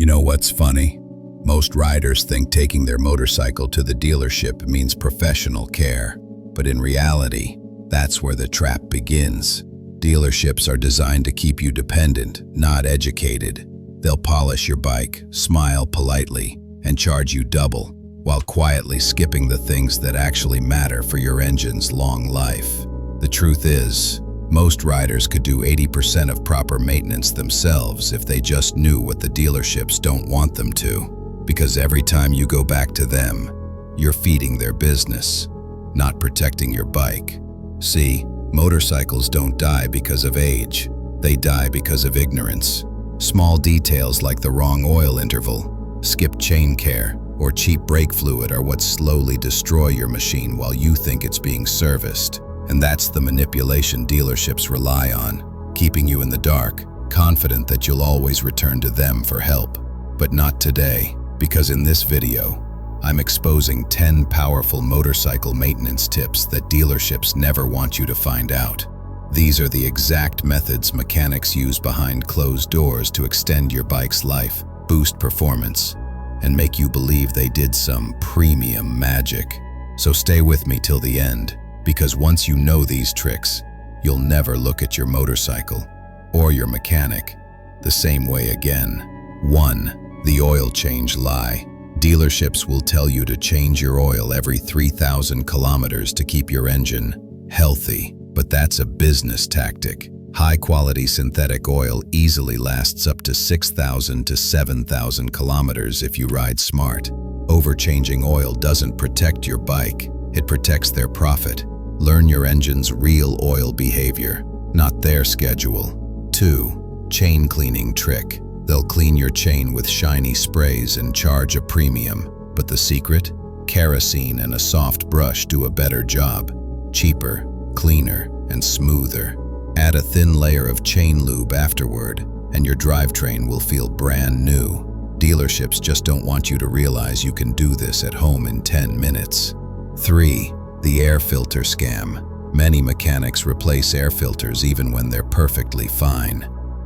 You know what's funny? Most riders think taking their motorcycle to the dealership means professional care, but in reality, that's where the trap begins. Dealerships are designed to keep you dependent, not educated. They'll polish your bike, smile politely, and charge you double, while quietly skipping the things that actually matter for your engine's long life. The truth is, most riders could do 80% of proper maintenance themselves if they just knew what the dealerships don't want them to. Because every time you go back to them, you're feeding their business, not protecting your bike. See, motorcycles don't die because of age. They die because of ignorance. Small details like the wrong oil interval, skipped chain care, or cheap brake fluid are what slowly destroy your machine while you think it's being serviced. And that's the manipulation dealerships rely on, keeping you in the dark, confident that you'll always return to them for help. But not today, because in this video, I'm exposing 10 powerful motorcycle maintenance tips that dealerships never want you to find out. These are the exact methods mechanics use behind closed doors to extend your bike's life, boost performance, and make you believe they did some premium magic. So stay with me till the end, because once you know these tricks, you'll never look at your motorcycle or your mechanic the same way again. 1. The oil change lie. Dealerships will tell you to change your oil every 3,000 kilometers to keep your engine healthy, but that's a business tactic. High-quality synthetic oil easily lasts up to 6,000 to 7,000 kilometers if you ride smart. Overchanging oil doesn't protect your bike, it protects their profit. Learn your engine's real oil behavior, not their schedule. 2. Chain cleaning trick. They'll clean your chain with shiny sprays and charge a premium. But the secret? Kerosene and a soft brush do a better job. Cheaper, cleaner, and smoother. Add a thin layer of chain lube afterward, and your drivetrain will feel brand new. Dealerships just don't want you to realize you can do this at home in 10 minutes. 3. The air filter scam. Many mechanics replace air filters even when they're perfectly fine.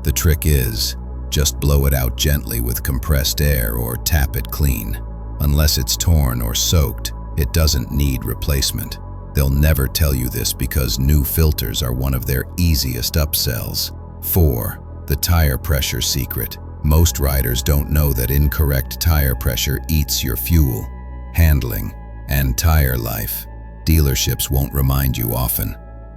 The trick is, just blow it out gently with compressed air or tap it clean. Unless it's torn or soaked, it doesn't need replacement. They'll never tell you this because new filters are one of their easiest upsells. 4. The tire pressure secret. Most riders don't know that incorrect tire pressure eats your fuel, handling, and tire life. Dealerships won't remind you often.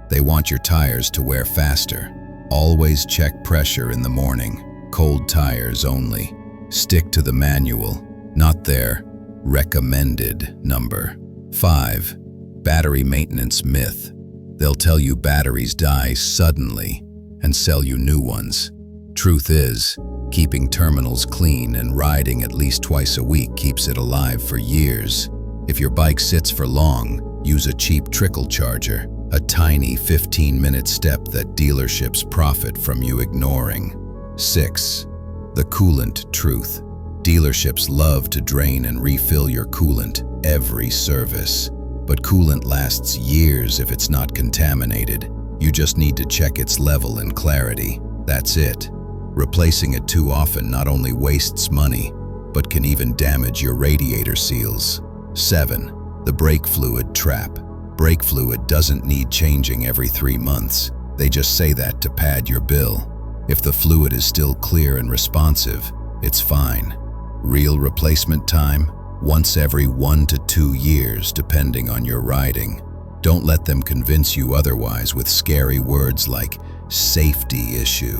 They want your tires to wear faster. Always check pressure in the morning. Cold tires only. Stick to the manual, not their recommended number. 5. Battery maintenance myth. They'll tell you batteries die suddenly and sell you new ones. Truth is, keeping terminals clean and riding at least twice a week keeps it alive for years. If your bike sits for long, use a cheap trickle charger, a tiny 15-minute step that dealerships profit from you ignoring. 6. The coolant truth. Dealerships love to drain and refill your coolant every service. But coolant lasts years if it's not contaminated. You just need to check its level and clarity. That's it. Replacing it too often not only wastes money, but can even damage your radiator seals. 7. The brake fluid trap. Brake fluid doesn't need changing every 3 months. They just say that to pad your bill. If the fluid is still clear and responsive, it's fine. Real replacement time? Once every 1 to 2 years, depending on your riding. Don't let them convince you otherwise with scary words like safety issue.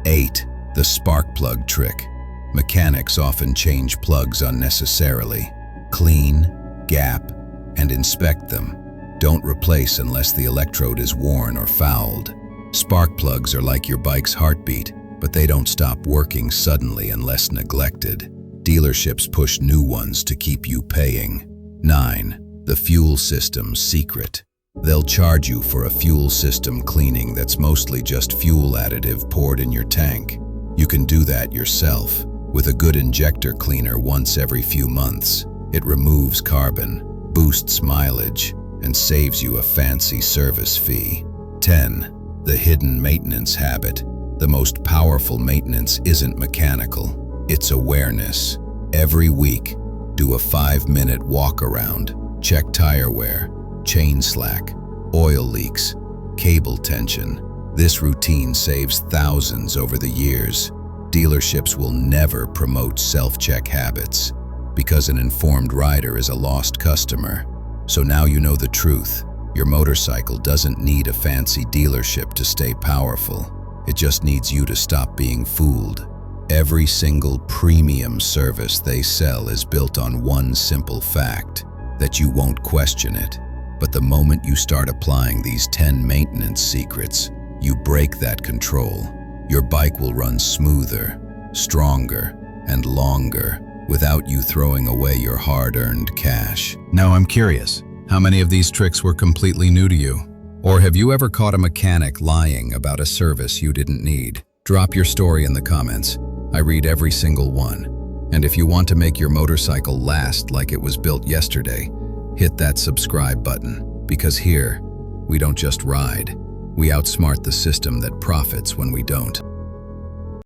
8. The spark plug trick. Mechanics often change plugs unnecessarily. Clean, gap, and inspect them. Don't replace unless the electrode is worn or fouled. Spark plugs are like your bike's heartbeat, but they don't stop working suddenly unless neglected. Dealerships push new ones to keep you paying. 9. The fuel system secret. They'll charge you for a fuel system cleaning that's mostly just fuel additive poured in your tank. You can do that yourself with a good injector cleaner once every few months. It removes carbon, boosts mileage, and saves you a fancy service fee. 10. The hidden maintenance habit. The most powerful maintenance isn't mechanical. It's awareness. Every week, do a 5-minute walk around. Check tire wear, chain slack, oil leaks, cable tension. This routine saves thousands over the years. Dealerships will never promote self-check habits because an informed rider is a lost customer. So now you know the truth. Your motorcycle doesn't need a fancy dealership to stay powerful. It just needs you to stop being fooled. Every single premium service they sell is built on one simple fact, that you won't question it. But the moment you start applying these 10 maintenance secrets, you break that control. Your bike will run smoother, stronger, and longer without you throwing away your hard-earned cash. Now I'm curious, how many of these tricks were completely new to you? Or have you ever caught a mechanic lying about a service you didn't need? Drop your story in the comments. I read every single one. And if you want to make your motorcycle last like it was built yesterday, hit that subscribe button, because here, we don't just ride, we outsmart the system that profits when we don't.